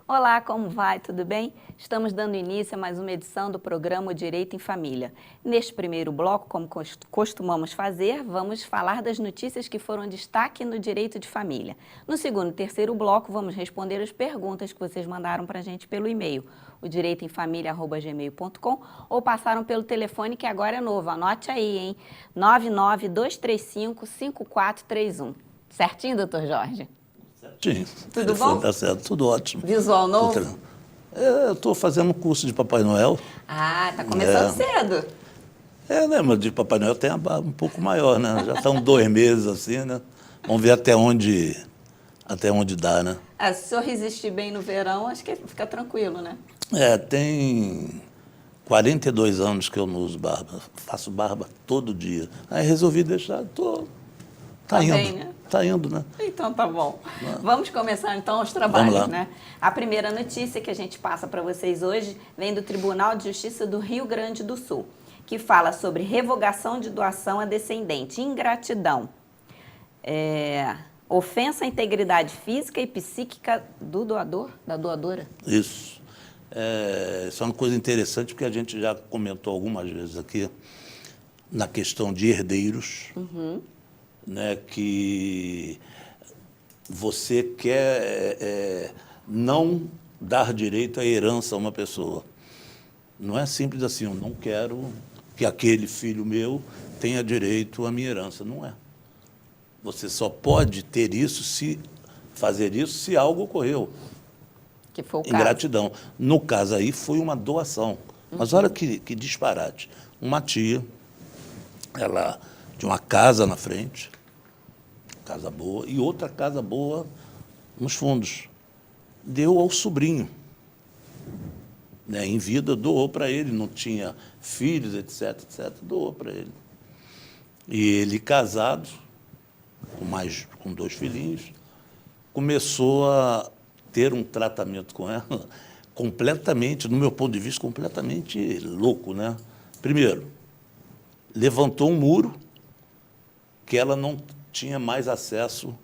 Olá, como vai? Tudo bem? Estamos dando início a mais uma edição do programa O Direito em Família. Neste primeiro bloco, como costumamos fazer, vamos falar das notícias que foram destaque no direito de família. No segundo e terceiro bloco, vamos responder as perguntas que vocês mandaram para a gente pelo e-mail, odireitoemfamilia@gmail.com, ou passaram pelo telefone que agora é novo. Anote aí, hein? 99235-5431. Certinho, doutor Jorge? Sim. Tudo bom? Tá certo, tudo ótimo. Visual novo? Eu estou fazendo um curso de Papai Noel. Ah, tá começando cedo. Né, mas de Papai Noel tem a barba um pouco maior, né? Já estão 2 meses assim, né? Vamos ver até onde dá, né? Se o senhor resistir bem no verão, acho que fica tranquilo, né? Tem 42 anos que eu não uso barba. Faço barba todo dia. Aí resolvi deixar, Tá indo. Bem, né? Tá indo, né? Então tá bom. Vamos começar então os trabalhos, Vamos lá. né? A primeira notícia que a gente passa para vocês hoje vem do Tribunal de Justiça do Rio Grande do Sul, que fala sobre revogação de doação a descendente, ingratidão, ofensa à integridade física e psíquica do doador, da doadora. Isso. Isso é uma coisa interessante, porque a gente já comentou algumas vezes aqui na questão de herdeiros, né, que você quer não dar direito à herança a uma pessoa. Não é simples assim, eu não quero que aquele filho meu tenha direito à minha herança. Não é. Você só pode ter isso, fazer isso, se algo ocorreu. Que foi o caso. Ingratidão. No caso aí, foi uma doação. Mas olha que disparate. Uma tia, ela tinha uma casa na frente, casa boa, e outra casa boa nos fundos. Deu ao sobrinho. Né? Em vida, doou para ele. Não tinha filhos, etc, doou para ele. E ele, casado, com 2 filhinhos, começou a ter um tratamento com ela completamente, no meu ponto de vista, completamente louco, né? Primeiro, levantou um muro que ela não tinha mais acesso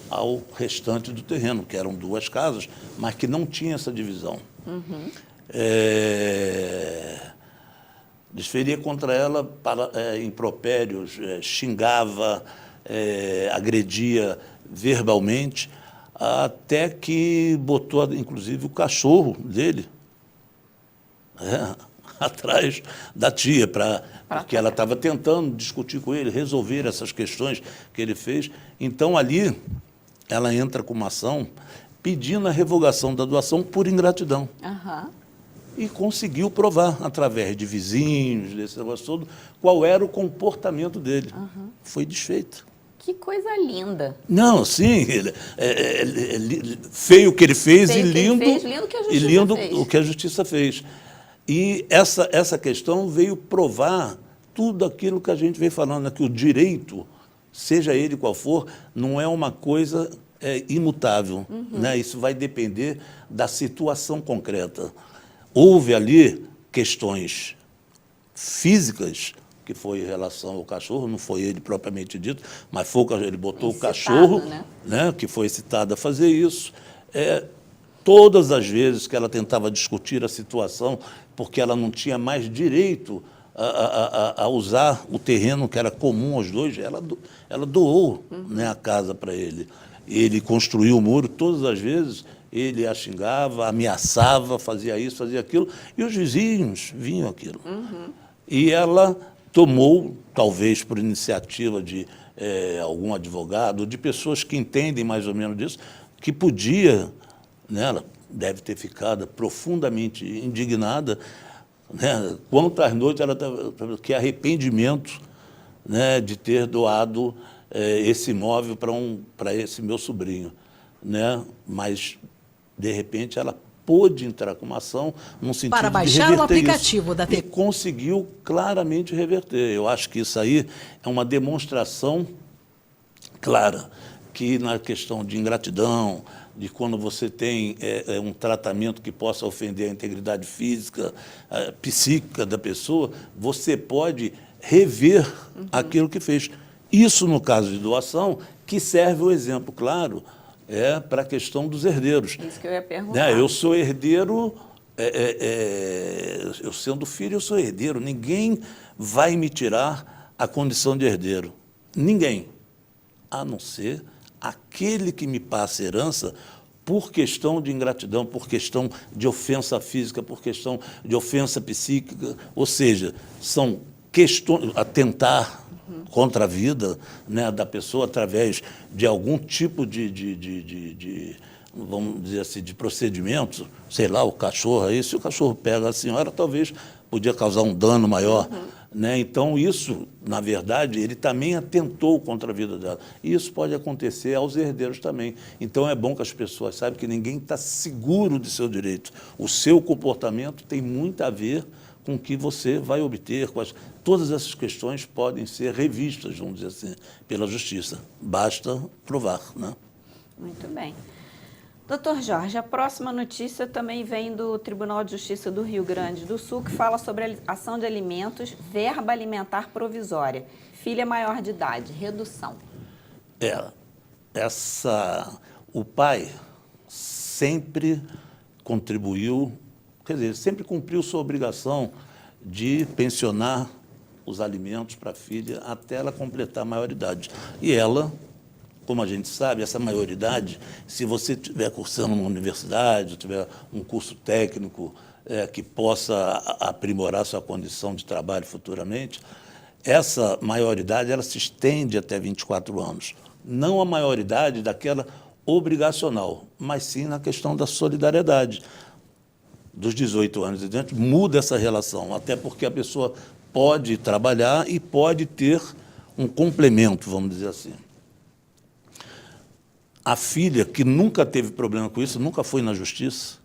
ao restante do terreno, que eram 2 casas, mas que não tinha essa divisão. Desferia contra ela impropérios, xingava, agredia verbalmente, até que botou, inclusive, o cachorro dele atrás da tia, porque ela estava tentando discutir com ele, resolver essas questões que ele fez. Então, ali, ela entra com uma ação pedindo a revogação da doação por ingratidão. E conseguiu provar, através de vizinhos, desse negócio todo, qual era o comportamento dele. Foi desfeito. Que coisa linda. Não, sim, feio o que ele fez e lindo o que a justiça fez. E essa questão veio provar tudo aquilo que a gente vem falando, né, que o direito, seja ele qual for, não é uma coisa imutável. Né? Isso vai depender da situação concreta. Houve ali questões físicas, que foi em relação ao cachorro, não foi ele propriamente dito, mas foi ele botou o cachorro, né, que foi citado a fazer isso. Todas as vezes que ela tentava discutir a situação, porque ela não tinha mais direito a usar o terreno que era comum aos 2, ela doou, né, a casa para ele. Ele construiu o muro, todas as vezes ele a xingava, ameaçava, fazia isso, fazia aquilo, e os vizinhos vinham aquilo. E ela tomou, talvez por iniciativa de algum advogado, de pessoas que entendem mais ou menos disso, que podia, né, ela deve ter ficado profundamente indignada, né, quantas noites ela estava, que arrependimento, né, de ter doado esse imóvel para esse meu sobrinho. Né? Mas, de repente, ela pôde entrar com uma ação no sentido para de baixar reverter o aplicativo isso, da TV. e conseguiu claramente reverter. Eu acho que isso aí é uma demonstração clara que na questão de ingratidão, de quando você tem um tratamento que possa ofender a integridade física, psíquica da pessoa, você pode rever aquilo que fez. Isso, no caso de doação, que serve o exemplo claro para a questão dos herdeiros. Isso que eu ia perguntar. Eu sou herdeiro, eu sendo filho, eu sou herdeiro. Ninguém vai me tirar a condição de herdeiro. Ninguém. A não ser aquele que me passa herança por questão de ingratidão, por questão de ofensa física, por questão de ofensa psíquica, ou seja, são questões, atentar contra a vida, né, da pessoa através de algum tipo de vamos dizer assim, de procedimento, sei lá, o cachorro aí, se o cachorro pega a senhora, talvez podia causar um dano maior. Né? Então, isso, na verdade, ele também atentou contra a vida dela. E isso pode acontecer aos herdeiros também. Então, é bom que as pessoas saibam que ninguém está seguro de seu direito. O seu comportamento tem muito a ver com o que você vai obter. Todas essas questões podem ser revistas, vamos dizer assim, pela justiça. Basta provar. Né? Muito bem. Doutor Jorge, a próxima notícia também vem do Tribunal de Justiça do Rio Grande do Sul, que fala sobre a ação de alimentos, verba alimentar provisória. Filha maior de idade, redução. O pai sempre contribuiu, quer dizer, sempre cumpriu sua obrigação de pensionar os alimentos para a filha até ela completar a maioridade. E ela, como a gente sabe, essa maioridade, se você estiver cursando uma universidade, tiver um curso técnico que possa aprimorar sua condição de trabalho futuramente, essa maioridade ela se estende até 24 anos. Não a maioridade daquela obrigacional, mas sim na questão da solidariedade. Dos 18 anos em diante, muda essa relação, até porque a pessoa pode trabalhar e pode ter um complemento, vamos dizer assim. A filha, que nunca teve problema com isso, nunca foi na justiça,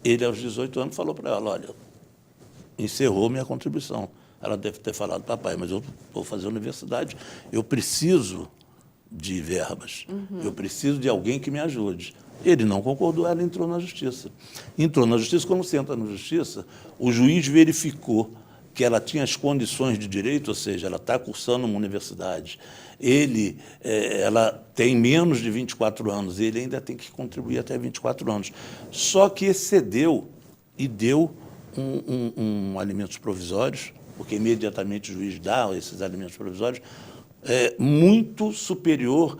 ele, aos 18 anos, falou para ela, olha, encerrou minha contribuição. Ela deve ter falado, papai, mas eu vou fazer universidade, eu preciso de verbas, eu preciso de alguém que me ajude. Ele não concordou, ela entrou na justiça. Entrou na justiça, quando você entra na justiça, o juiz verificou que ela tinha as condições de direito, ou seja, ela está cursando uma universidade, ela tem menos de 24 anos, ele ainda tem que contribuir até 24 anos. Só que excedeu e deu alimentos provisórios, porque imediatamente o juiz dá esses alimentos provisórios, muito superior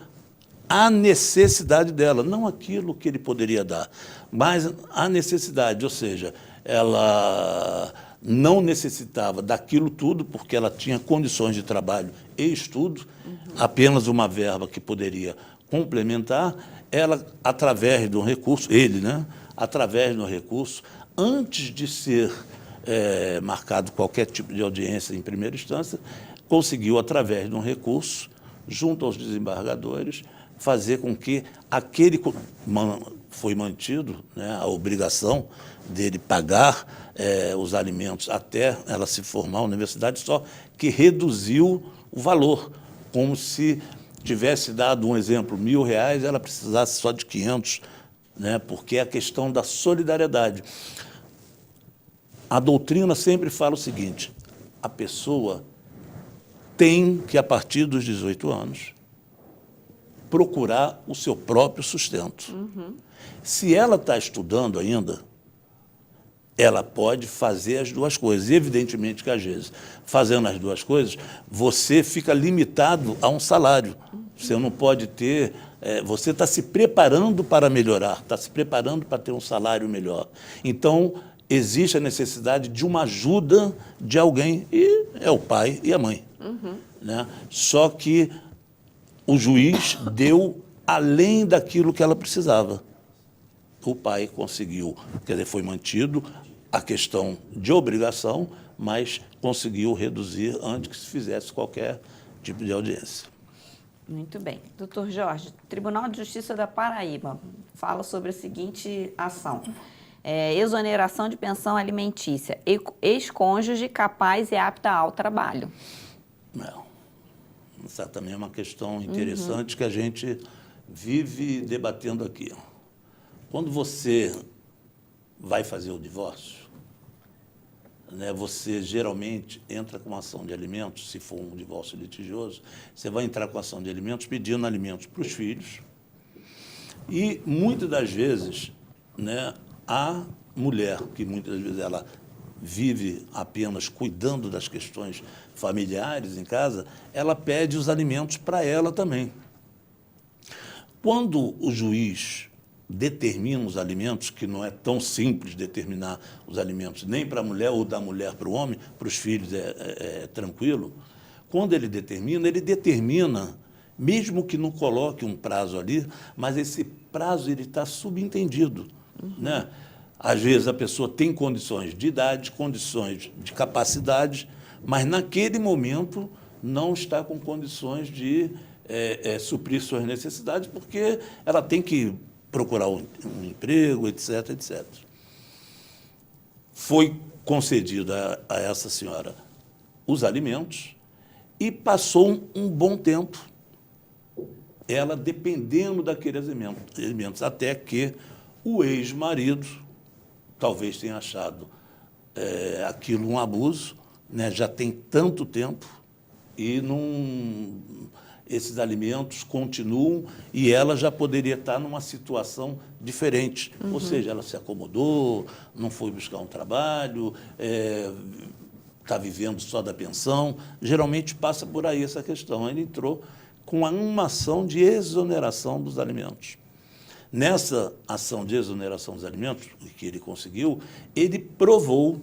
à necessidade dela, não aquilo que ele poderia dar, mas a necessidade, ou seja, ela não necessitava daquilo tudo, porque ela tinha condições de trabalho e estudo, apenas uma verba que poderia complementar, ela, através de um recurso, ele, né, através de um recurso, antes de ser marcado qualquer tipo de audiência em primeira instância, conseguiu, através de um recurso, junto aos desembargadores, fazer com que aquele foi mantido, né, a obrigação dele pagar os alimentos até ela se formar na universidade, só que reduziu o valor, como se tivesse dado um exemplo, R$1.000, ela precisasse só de 500, né, porque é a questão da solidariedade. A doutrina sempre fala o seguinte, a pessoa tem que, a partir dos 18 anos, procurar o seu próprio sustento. Se ela está estudando ainda, ela pode fazer as duas coisas. Evidentemente que, às vezes, fazendo as duas coisas, você fica limitado a um salário. Você não pode ter... você está se preparando para melhorar, está se preparando para ter um salário melhor. Então, existe a necessidade de uma ajuda de alguém, e é o pai e a mãe. Né? Só que o juiz deu além daquilo que ela precisava. O pai conseguiu, quer dizer, foi mantido a questão de obrigação, mas conseguiu reduzir antes que se fizesse qualquer tipo de audiência. Muito bem. Doutor Jorge, Tribunal de Justiça da Paraíba fala sobre a seguinte ação. exoneração de pensão alimentícia, ex-cônjuge capaz e apta ao trabalho. Essa também é uma questão interessante que a gente vive debatendo aqui. Quando você vai fazer o divórcio, né, você geralmente entra com uma ação de alimentos, se for um divórcio litigioso, você vai entrar com ação de alimentos pedindo alimentos para os filhos e, muitas das vezes, né, a mulher, que muitas das vezes ela vive apenas cuidando das questões familiares em casa, ela pede os alimentos para ela também. Quando o juiz determina os alimentos, que não é tão simples determinar os alimentos nem para a mulher ou da mulher para o homem, para os filhos é tranquilo, quando ele determina, mesmo que não coloque um prazo ali, mas esse prazo ele está subentendido, né? Às vezes a pessoa tem condições de idade, condições de capacidade, mas naquele momento não está com condições de suprir suas necessidades, porque ela tem que procurar um emprego, etc, etc. Foi concedido a essa senhora os alimentos e passou um bom tempo, ela dependendo daqueles alimentos, até que o ex-marido talvez tenha achado aquilo um abuso, né? Já tem tanto tempo e esses alimentos continuam e ela já poderia estar numa situação diferente. Ou seja, ela se acomodou, não foi buscar um trabalho, está vivendo só da pensão. Geralmente passa por aí essa questão. Ele entrou com uma ação de exoneração dos alimentos. Nessa ação de exoneração dos alimentos, que ele conseguiu, ele provou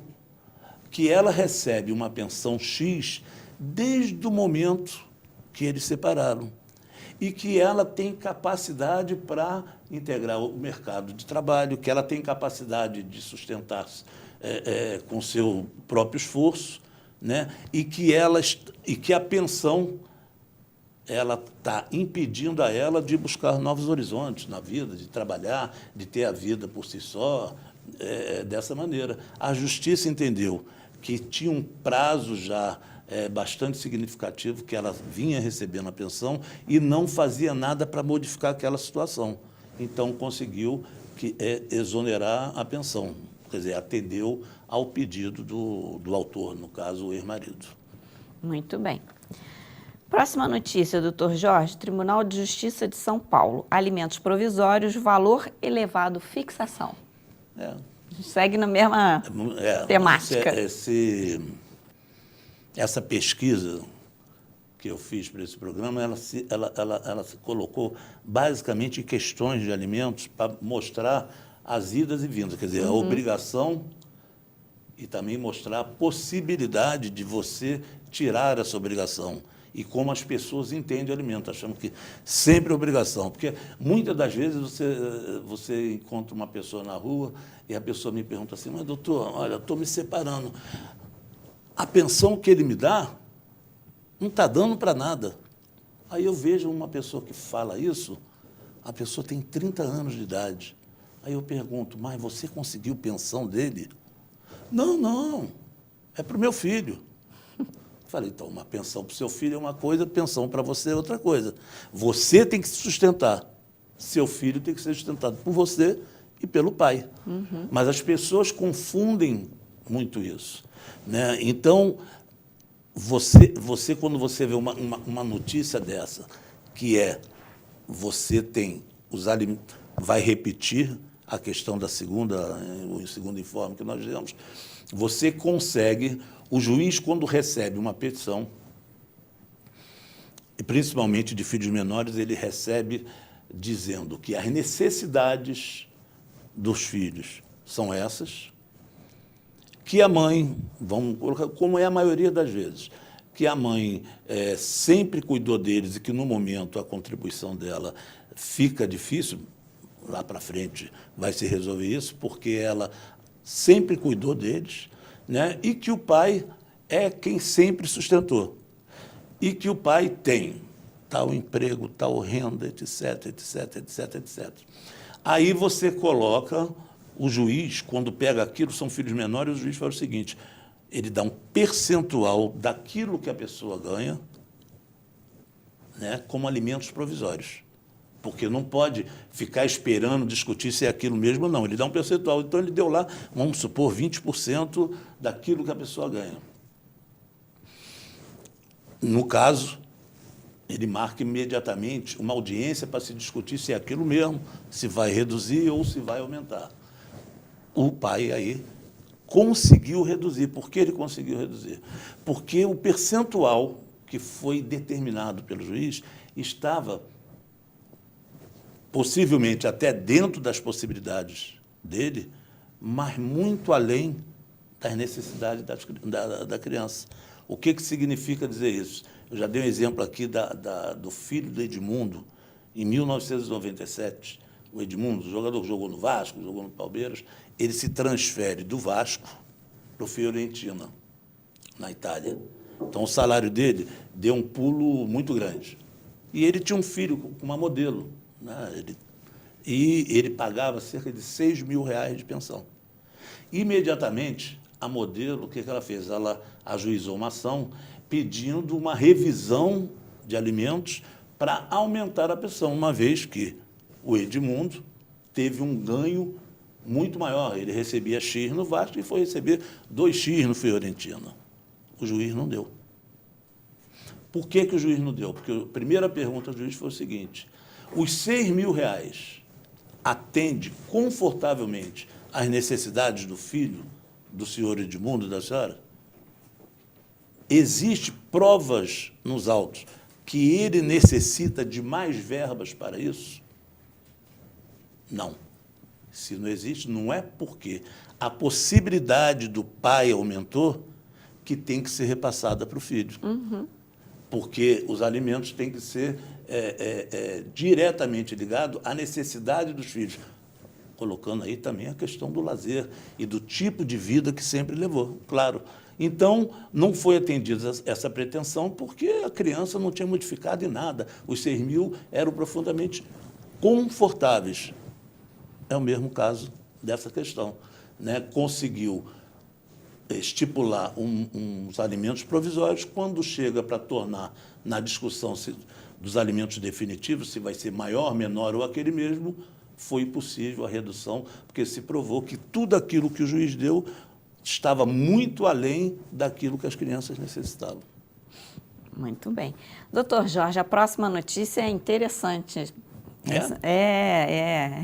que ela recebe uma pensão X desde o momento que eles separaram e que ela tem capacidade para integrar o mercado de trabalho, que ela tem capacidade de sustentar-se com seu próprio esforço, né? E que a pensão ela está impedindo a ela de buscar novos horizontes na vida, de trabalhar, de ter a vida por si só, dessa maneira. A Justiça entendeu que tinha um prazo já bastante significativo que ela vinha recebendo a pensão e não fazia nada para modificar aquela situação. Então, conseguiu exonerar a pensão, quer dizer, atendeu ao pedido do autor, no caso, o ex-marido. Muito bem. Próxima notícia, doutor Jorge, Tribunal de Justiça de São Paulo, alimentos provisórios, valor elevado, fixação. Segue na mesma temática. Essa pesquisa que eu fiz para esse programa, ela se colocou basicamente em questões de alimentos para mostrar as idas e vindas, quer dizer, a obrigação e também mostrar a possibilidade de você tirar essa obrigação e como as pessoas entendem o alimento, achando que sempre é obrigação. Porque muitas das vezes você encontra uma pessoa na rua e a pessoa me pergunta assim, mas doutor, olha, estou me separando. A pensão que ele me dá não está dando para nada. Aí eu vejo uma pessoa que fala isso, a pessoa tem 30 anos de idade. Aí eu pergunto, mas você conseguiu pensão dele? Não, é para o meu filho. Falei, então, uma pensão para o seu filho é uma coisa, pensão para você é outra coisa. Você tem que se sustentar. Seu filho tem que ser sustentado por você e pelo pai. Mas as pessoas confundem muito isso, né? Então, você quando você vê uma notícia dessa, que você tem os alimentos, vai repetir a questão o segundo informe que nós demos, você consegue, o juiz, quando recebe uma petição, e principalmente de filhos menores, ele recebe dizendo que as necessidades dos filhos são essas, que a mãe, vamos colocar, como é a maioria das vezes, que a mãe sempre cuidou deles e que, no momento, a contribuição dela fica difícil, lá para frente vai se resolver isso, porque ela sempre cuidou deles, né? E que o pai é quem sempre sustentou. E que o pai tem tal emprego, tal renda, etc, etc, etc, etc. Aí você coloca o juiz, quando pega aquilo, são filhos menores, o juiz faz o seguinte, ele dá um percentual daquilo que a pessoa ganha, né, como alimentos provisórios. Porque não pode ficar esperando discutir se é aquilo mesmo ou não. Ele dá um percentual. Então, ele deu lá, vamos supor, 20% daquilo que a pessoa ganha. No caso, ele marca imediatamente uma audiência para se discutir se é aquilo mesmo, se vai reduzir ou se vai aumentar. O pai aí conseguiu reduzir. Por que ele conseguiu reduzir? Porque o percentual que foi determinado pelo juiz estava possivelmente até dentro das possibilidades dele, mas muito além das necessidades da criança. O que significa dizer isso? Eu já dei um exemplo aqui do filho do Edmundo, em 1997. O Edmundo, jogador que jogou no Vasco, jogou no Palmeiras, ele se transfere do Vasco para o Fiorentina, na Itália. Então, o salário dele deu um pulo muito grande. E ele tinha um filho com uma modelo, né? Ele pagava cerca de R$6.000 de pensão. Imediatamente, a modelo, o que ela fez? Ela ajuizou uma ação pedindo uma revisão de alimentos para aumentar a pensão, uma vez que o Edmundo teve um ganho muito maior. Ele recebia X no Vasco e foi receber 2X no Fiorentina. O juiz não deu. Por que o juiz não deu? Porque a primeira pergunta do juiz foi o seguinte, os R$6.000 atende confortavelmente às necessidades do filho, do senhor Edmundo, da senhora? Existem provas nos autos que ele necessita de mais verbas para isso? Não. Se não existe, não é porque a possibilidade do pai aumentou que tem que ser repassada para o filho. Uhum. Porque os alimentos têm que ser diretamente ligados à necessidade dos filhos, colocando aí também a questão do lazer e do tipo de vida que sempre levou, claro. Então, não foi atendida essa pretensão porque a criança não tinha modificado em nada. Os 6.000 eram profundamente confortáveis. É o mesmo caso dessa questão, né? Conseguiu estipular uns alimentos provisórios, quando chega para tornar na discussão dos alimentos definitivos, se vai ser maior, menor ou aquele mesmo, foi possível a redução, porque se provou que tudo aquilo que o juiz deu estava muito além daquilo que as crianças necessitavam. Muito bem. Doutor Jorge, a próxima notícia é interessante. É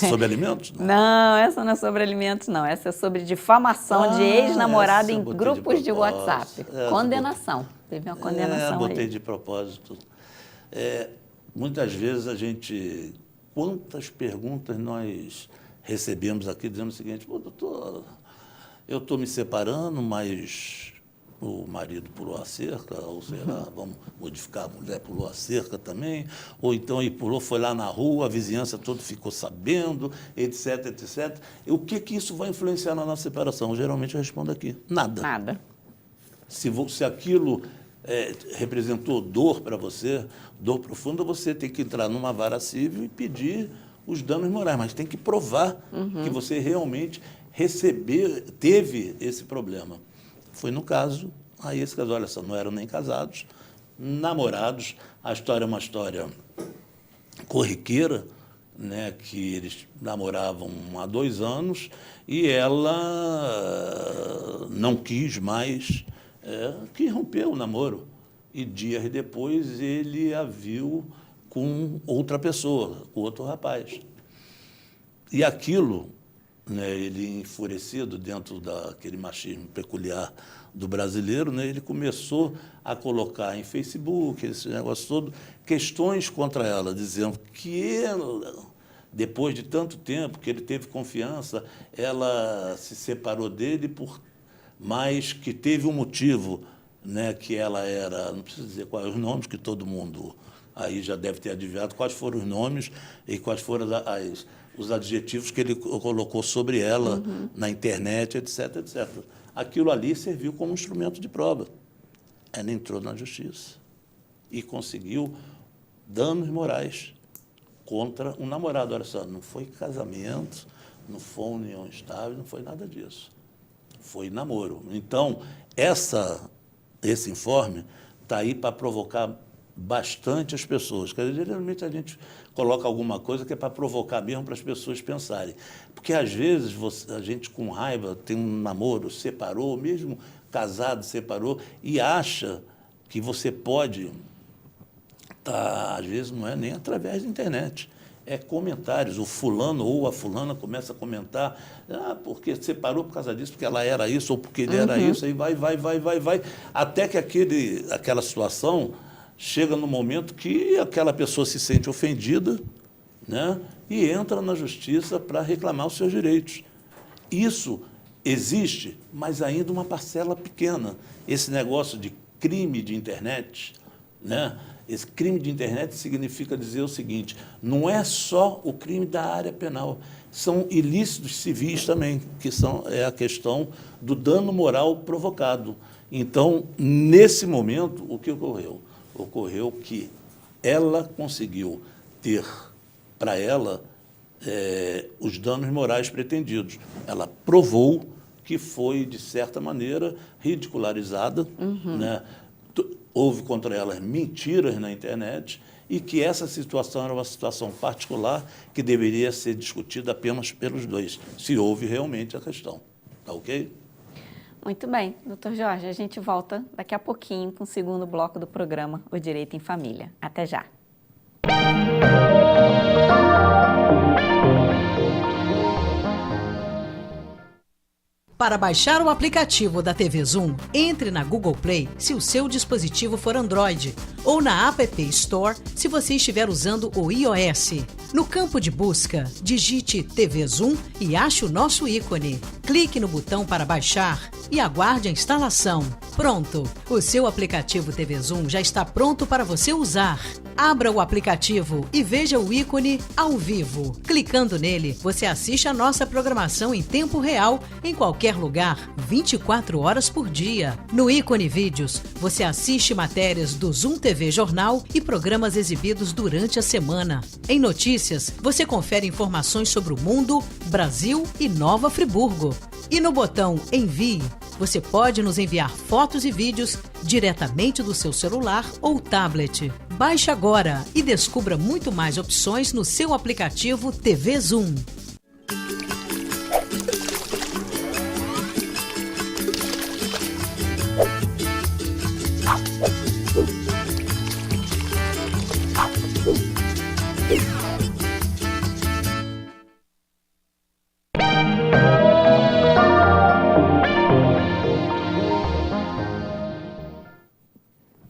sobre alimentos? Não, essa não é sobre alimentos, não. Essa é sobre difamação de ex-namorado em grupos de WhatsApp. Condenação. Teve uma condenação aí. Botei de propósito. Muitas vezes a gente... Quantas perguntas nós recebemos aqui dizendo o seguinte, pô, doutor, eu estou me separando, mas o marido pulou a cerca, ou será, vamos modificar, a mulher pulou a cerca também, ou então ele pulou, foi lá na rua, a vizinhança toda ficou sabendo, etc, etc. O que isso vai influenciar na nossa separação? Geralmente eu respondo aqui, nada. Nada. Se aquilo representou dor para você, dor profunda, você tem que entrar numa vara civil e pedir os danos morais, mas tem que provar que você realmente teve esse problema. Foi no caso, aí esse casal, olha só, não eram nem casados, namorados, a história é uma história corriqueira, né, que eles namoravam há 2 anos e ela não quis mais, que rompeu o namoro. E dias depois ele a viu com outra pessoa, com outro rapaz. E aquilo, né, ele enfurecido dentro daquele machismo peculiar do brasileiro, né, ele começou a colocar em Facebook, esse negócio todo, questões contra ela, dizendo que ela, depois de tanto tempo que ele teve confiança, ela se separou dele, mas que teve um motivo, né, que ela era, não preciso dizer quais os nomes, que todo mundo aí já deve ter adivinhado quais foram os nomes e quais foram os adjetivos que ele colocou sobre ela na internet, etc, etc. Aquilo ali serviu como instrumento de prova. Ela entrou na justiça e conseguiu danos morais contra um namorado. Olha só, não foi casamento, não foi união estável, não foi nada disso. Foi namoro. Então, esse informe está aí para provocar bastante as pessoas. Quer dizer, geralmente a gente coloca alguma coisa que é para provocar mesmo, para as pessoas pensarem. Porque, às vezes, a gente com raiva tem um namoro, separou, mesmo casado, separou, e acha que você pode às vezes não é nem através da internet, é comentários. O fulano ou a fulana começa a comentar, porque separou por causa disso, porque ela era isso, ou porque ele era isso, aí vai, até que aquela situação chega no momento que aquela pessoa se sente ofendida, né, e entra na justiça para reclamar os seus direitos. Isso existe, mas ainda uma parcela pequena. Esse negócio de crime de internet, né? Esse crime de internet significa dizer o seguinte, não é só o crime da área penal, são ilícitos civis também, que é a questão do dano moral provocado. Então, nesse momento, o que ocorreu? Ocorreu que ela conseguiu ter para ela os danos morais pretendidos. Ela provou que foi, de certa maneira, ridicularizada, né? Houve contra elas mentiras na internet e que essa situação era uma situação particular que deveria ser discutida apenas pelos dois, se houve realmente a questão. Tá ok? Muito bem, doutor Jorge, a gente volta daqui a pouquinho com o segundo bloco do programa O Direito em Família. Até já. Para baixar o aplicativo da TV Zoom, entre na Google Play se o seu dispositivo for Android ou na App Store se você estiver usando o iOS. No campo de busca, digite TV Zoom e ache o nosso ícone. Clique no botão para baixar e aguarde a instalação. Pronto! O seu aplicativo TV Zoom já está pronto para você usar. Abra o aplicativo e veja o ícone ao vivo. Clicando nele, você assiste a nossa programação em tempo real, em qualquer lugar, 24 horas por dia. No ícone Vídeos, você assiste matérias do Zoom TV Jornal e programas exibidos durante a semana. Em Notícias, você confere informações sobre o mundo, Brasil e Nova Friburgo. E no botão Envie, você pode nos enviar fotos e vídeos diretamente do seu celular ou tablet. Baixe agora e descubra muito mais opções no seu aplicativo TV Zoom.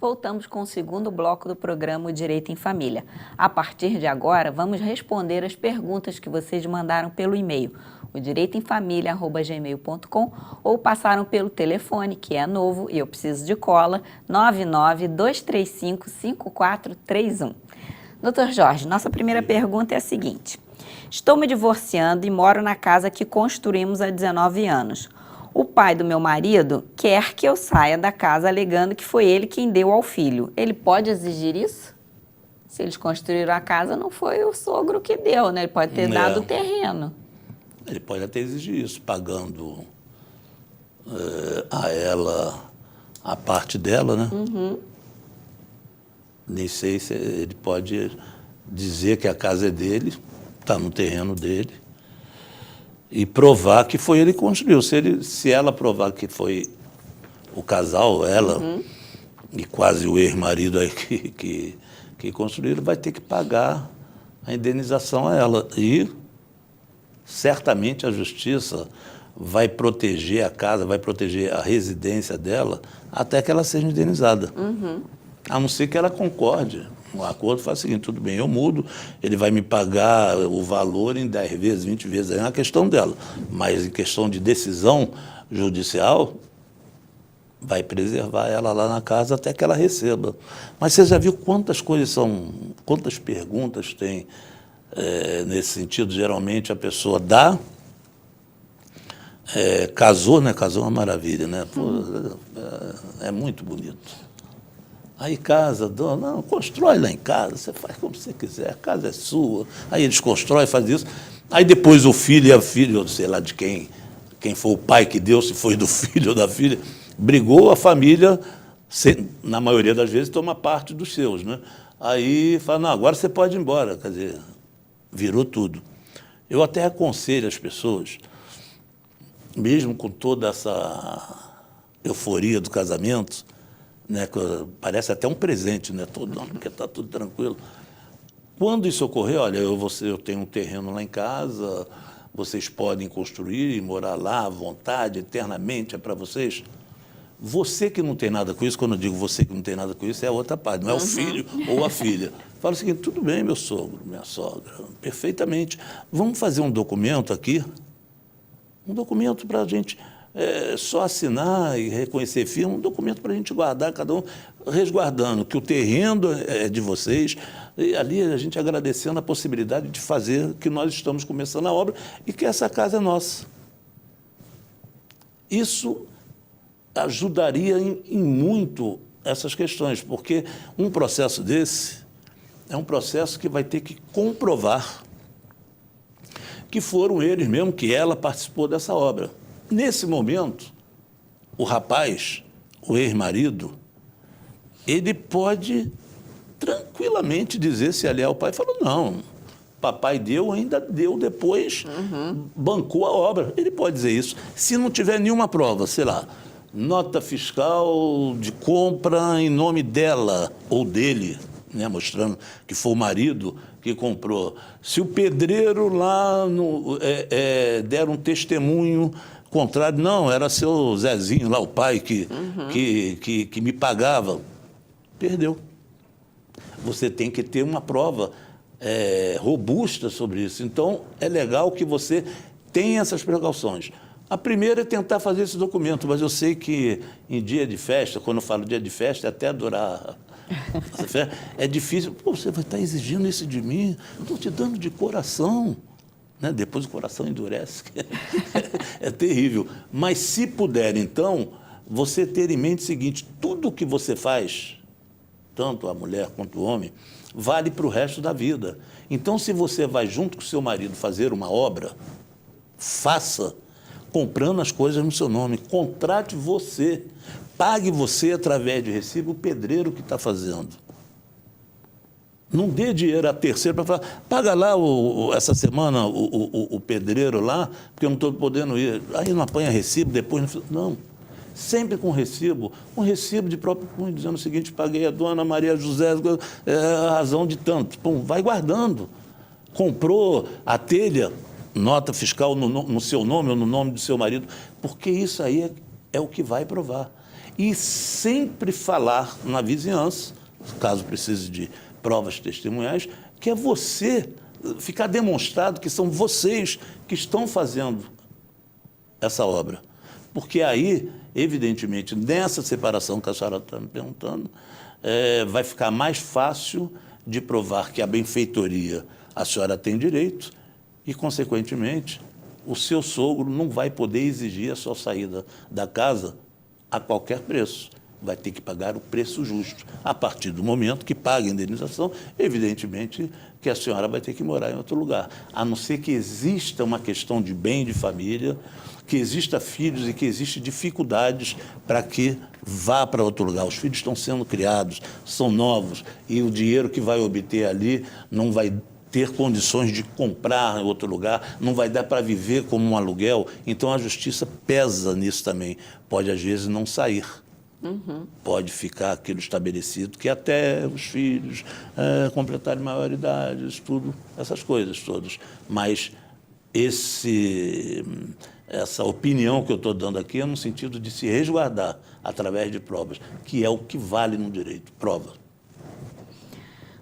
Voltamos com o segundo bloco do programa O Direito em Família. A partir de agora, vamos responder as perguntas que vocês mandaram pelo e-mail, odireitoemfamilia@gmail.com, ou passaram pelo telefone, que é novo e eu preciso de cola, 992355431. Doutor Jorge, nossa primeira pergunta é a seguinte. Estou me divorciando e moro na casa que construímos há 19 anos. O pai do meu marido quer que eu saia da casa alegando que foi ele quem deu ao filho. Ele pode exigir isso? Se eles construíram a casa, não foi o sogro que deu, né? Ele pode ter dado o terreno. Ele pode até exigir isso, pagando a ela a parte dela, né? Nem sei se ele pode dizer que a casa é dele, está no terreno dele, e provar que foi ele que construiu. Se ela provar que foi o casal, ela, e quase o ex-marido aí que construiu, ele vai ter que pagar a indenização a ela. E certamente a justiça vai proteger a casa, vai proteger a residência dela até que ela seja indenizada. A não ser que ela concorde. O acordo faz o seguinte, tudo bem, eu mudo, ele vai me pagar o valor em 10 vezes, 20 vezes, aí é uma questão dela. Mas em questão de decisão judicial, vai preservar ela lá na casa até que ela receba. Mas você já viu quantas perguntas tem nesse sentido? Geralmente a pessoa dá, casou, né? Casou é uma maravilha, né? Pô, é muito bonito. Aí casa, não, constrói lá em casa, você faz como você quiser, a casa é sua. Aí eles constroem, fazem isso. Aí depois o filho e a filha, sei lá de quem foi o pai que deu, se foi do filho ou da filha, brigou, a família, na maioria das vezes, toma parte dos seus, né? Aí fala, não, agora você pode ir embora, quer dizer, virou tudo. Eu até aconselho as pessoas, mesmo com toda essa euforia do casamento, né, parece até um presente, né, todo ano, porque está tudo tranquilo. Quando isso ocorrer, olha, eu tenho um terreno lá em casa, vocês podem construir e morar lá à vontade, eternamente, é para vocês. Você que não tem nada com isso, quando eu digo você que não tem nada com isso, é a outra parte, não é o filho ou a filha. Fala o seguinte, tudo bem, meu sogro, minha sogra, perfeitamente. Vamos fazer um documento aqui, um documento para a gente só assinar e reconhecer firma, um documento para a gente guardar, cada um resguardando que o terreno é de vocês, e ali a gente agradecendo a possibilidade de fazer que nós estamos começando a obra e que essa casa é nossa. Isso ajudaria em muito essas questões, porque um processo desse é um processo que vai ter que comprovar que foram eles mesmo, que ela participou dessa obra. Nesse momento, o rapaz, o ex-marido, ele pode tranquilamente dizer se ali é o pai. Falou, não, papai deu, ainda deu depois, bancou a obra. Ele pode dizer isso. Se não tiver nenhuma prova, sei lá, nota fiscal de compra em nome dela ou dele, né, mostrando que foi o marido que comprou. Se o pedreiro lá der um testemunho contrário, não, era seu Zezinho lá, o pai que me pagava, perdeu. Você tem que ter uma prova robusta sobre isso. Então, é legal que você tenha essas precauções. A primeira é tentar fazer esse documento, mas eu sei que em dia de festa, quando eu falo dia de festa, até durar essa festa, é difícil. Pô, você vai estar exigindo isso de mim? Estou te dando de coração. Né? Depois o coração endurece. É terrível. Mas se puder, então, você ter em mente o seguinte, tudo o que você faz, tanto a mulher quanto o homem, vale para o resto da vida. Então, se você vai junto com o seu marido fazer uma obra, faça comprando as coisas no seu nome. Contrate você. Pague você, através de recibo, o pedreiro que está fazendo. Não dê dinheiro a terceiro para falar, paga lá essa semana o pedreiro lá, porque eu não estou podendo ir. Aí não apanha recibo, depois não. Sempre com recibo, um recibo de próprio punho, dizendo o seguinte, paguei a dona Maria José a razão de tanto. Pum, vai guardando. Comprou a telha, nota fiscal no seu nome ou no nome do seu marido, porque isso aí é o que vai provar. E sempre falar na vizinhança, caso precise de provas testemunhais, que é você, ficar demonstrado que são vocês que estão fazendo essa obra. Porque aí, evidentemente, nessa separação que a senhora está me perguntando, vai ficar mais fácil de provar que a benfeitoria a senhora tem direito e, consequentemente, o seu sogro não vai poder exigir a sua saída da casa a qualquer preço. Vai ter que pagar o preço justo. A partir do momento que paga a indenização, evidentemente que a senhora vai ter que morar em outro lugar. A não ser que exista uma questão de bem de família, que exista filhos e que existe dificuldades para que vá para outro lugar. Os filhos estão sendo criados, são novos, e o dinheiro que vai obter ali não vai ter condições de comprar em outro lugar, não vai dar para viver como um aluguel. Então, a justiça pesa nisso também. Pode, às vezes, não sair. Pode ficar aquilo estabelecido que até os filhos completarem maioridade, tudo, essas coisas todas. Mas essa opinião que eu estou dando aqui é no sentido de se resguardar através de provas, que é o que vale no direito, prova.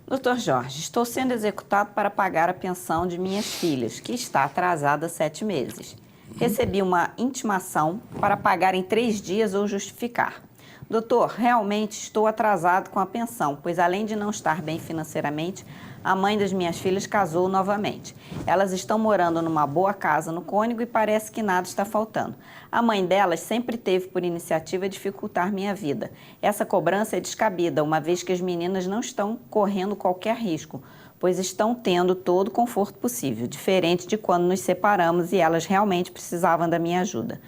Doutor Jorge, estou sendo executado para pagar a pensão de minhas filhas, que está atrasada há 7 meses. Recebi uma intimação para pagar em 3 dias ou justificar. Doutor, realmente estou atrasado com a pensão, pois além de não estar bem financeiramente, a mãe das minhas filhas casou novamente. Elas estão morando numa boa casa no Cônego e parece que nada está faltando. A mãe delas sempre teve por iniciativa dificultar minha vida. Essa cobrança é descabida, uma vez que as meninas não estão correndo qualquer risco, pois estão tendo todo o conforto possível, diferente de quando nos separamos e elas realmente precisavam da minha ajuda.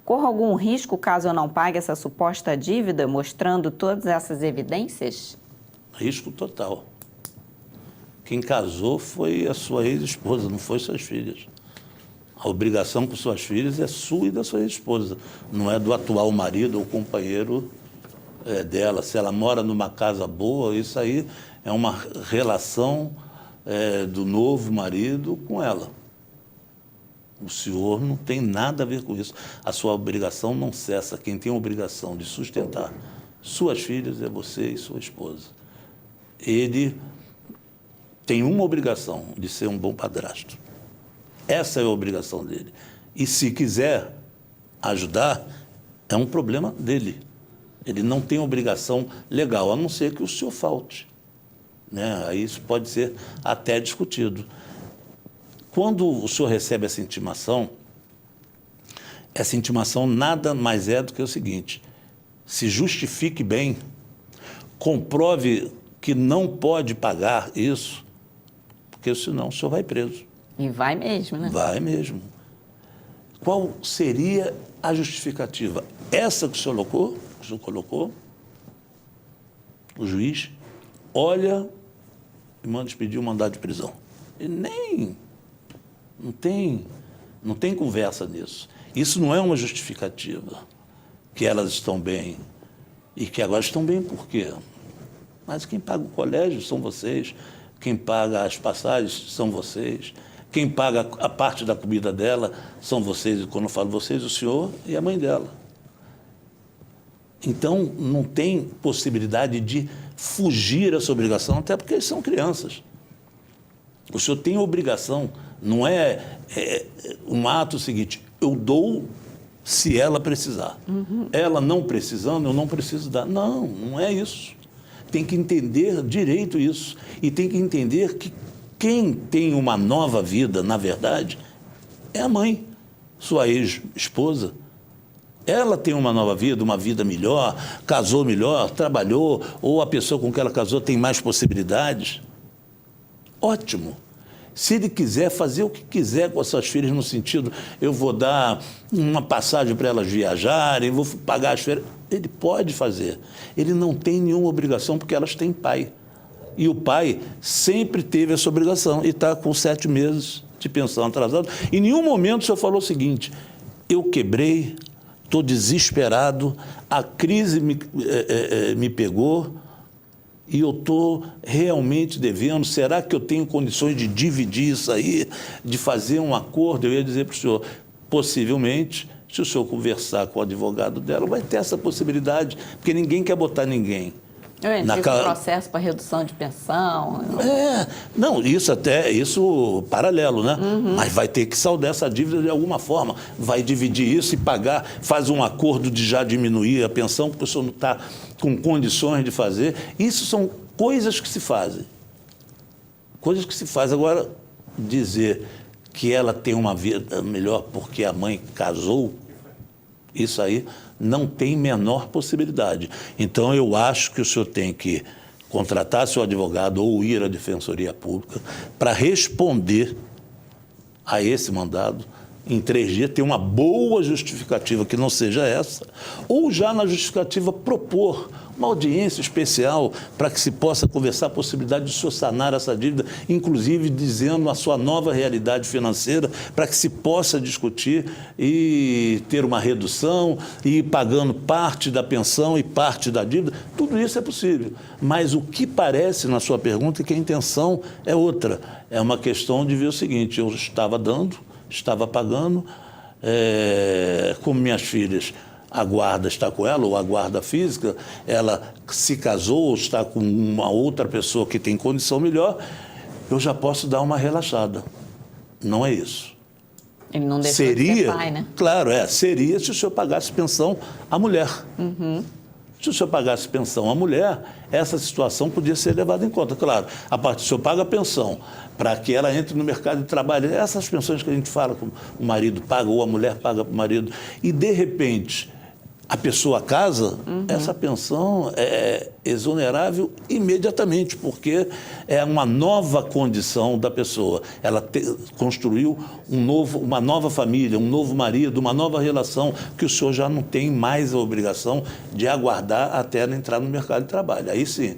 Corro algum risco caso eu não pague essa suposta dívida, mostrando todas essas evidências? Risco total. Quem casou foi a sua ex-esposa, não foi suas filhas. A obrigação com suas filhas é sua e da sua ex-esposa, não é do atual marido ou companheiro dela. Se ela mora numa casa boa, isso aí é uma relação do novo marido com ela. O senhor não tem nada a ver com isso. A sua obrigação não cessa. Quem tem a obrigação de sustentar suas filhas é você e sua esposa. Ele tem uma obrigação, de ser um bom padrasto. Essa é a obrigação dele. E se quiser ajudar, é um problema dele. Ele não tem obrigação legal, a não ser que o senhor falte, né? Aí isso pode ser até discutido. Quando o senhor recebe essa intimação nada mais é do que o seguinte: se justifique bem, comprove que não pode pagar isso, porque senão o senhor vai preso. E vai mesmo, né? Vai mesmo. Qual seria a justificativa? Essa que o senhor colocou, o juiz olha e manda expedir um mandado de prisão. E não tem conversa nisso. Isso não é uma justificativa, que elas estão bem. E que agora estão bem por quê? Mas quem paga o colégio são vocês, quem paga as passagens são vocês, quem paga a parte da comida dela são vocês, e quando eu falo vocês, o senhor e a mãe dela. Então, não tem possibilidade de fugir dessa obrigação, até porque eles são crianças. O senhor tem obrigação, não é um ato seguinte: eu dou se ela precisar. Uhum. Ela não precisando, eu não preciso dar. Não, não é isso. Tem que entender direito isso. E tem que entender que quem tem uma nova vida, na verdade, é a mãe, sua ex-esposa. Ela tem uma nova vida, uma vida melhor, casou melhor, trabalhou, ou a pessoa com quem ela casou tem mais possibilidades. Ótimo. Se ele quiser fazer o que quiser com as suas filhas, no sentido, eu vou dar uma passagem para elas viajarem, vou pagar as férias, ele pode fazer. Ele não tem nenhuma obrigação, porque elas têm pai. E o pai sempre teve essa obrigação e está com 7 meses de pensão atrasada. Em nenhum momento o senhor falou o seguinte: eu quebrei, estou desesperado, a crise me pegou e eu estou realmente devendo. Será que eu tenho condições de dividir isso aí, de fazer um acordo? Eu ia dizer para o senhor, possivelmente, se o senhor conversar com o advogado dela, vai ter essa possibilidade, porque ninguém quer botar ninguém. Um processo para redução de pensão. Não, isso paralelo, né? Uhum. Mas vai ter que saldar essa dívida de alguma forma. Vai dividir isso e pagar, faz um acordo de já diminuir a pensão, porque o senhor não está com condições de fazer. Isso são coisas que se fazem. Coisas que se fazem. Agora, dizer que ela tem uma vida melhor porque a mãe casou, isso aí não tem menor possibilidade. Então, eu acho que o senhor tem que contratar seu advogado ou ir à Defensoria Pública para responder a esse mandado em 3 dias, ter uma boa justificativa que não seja essa, ou já na justificativa propor uma audiência especial para que se possa conversar a possibilidade de o senhor sanar essa dívida, inclusive dizendo a sua nova realidade financeira, para que se possa discutir e ter uma redução e ir pagando parte da pensão e parte da dívida. Tudo isso é possível. Mas o que parece na sua pergunta é que a intenção é outra. É uma questão de ver o seguinte: eu estava pagando, como minhas filhas, a guarda está com ela, ou a guarda física, ela se casou ou está com uma outra pessoa que tem condição melhor, eu já posso dar uma relaxada. Não é isso. Ele não deixou de ser pai, né? Claro, seria se o senhor pagasse pensão à mulher. Uhum. Se o senhor pagasse pensão à mulher, essa situação podia ser levada em conta. Claro, a parte do senhor paga a pensão para que ela entre no mercado de trabalho. Essas pensões que a gente fala, que o marido paga ou a mulher paga para o marido, e de repente a pessoa casa, essa pensão é exonerável imediatamente, porque é uma nova condição da pessoa. Ela construiu uma nova família, um novo marido, uma nova relação, que o senhor já não tem mais a obrigação de aguardar até ela entrar no mercado de trabalho. Aí sim,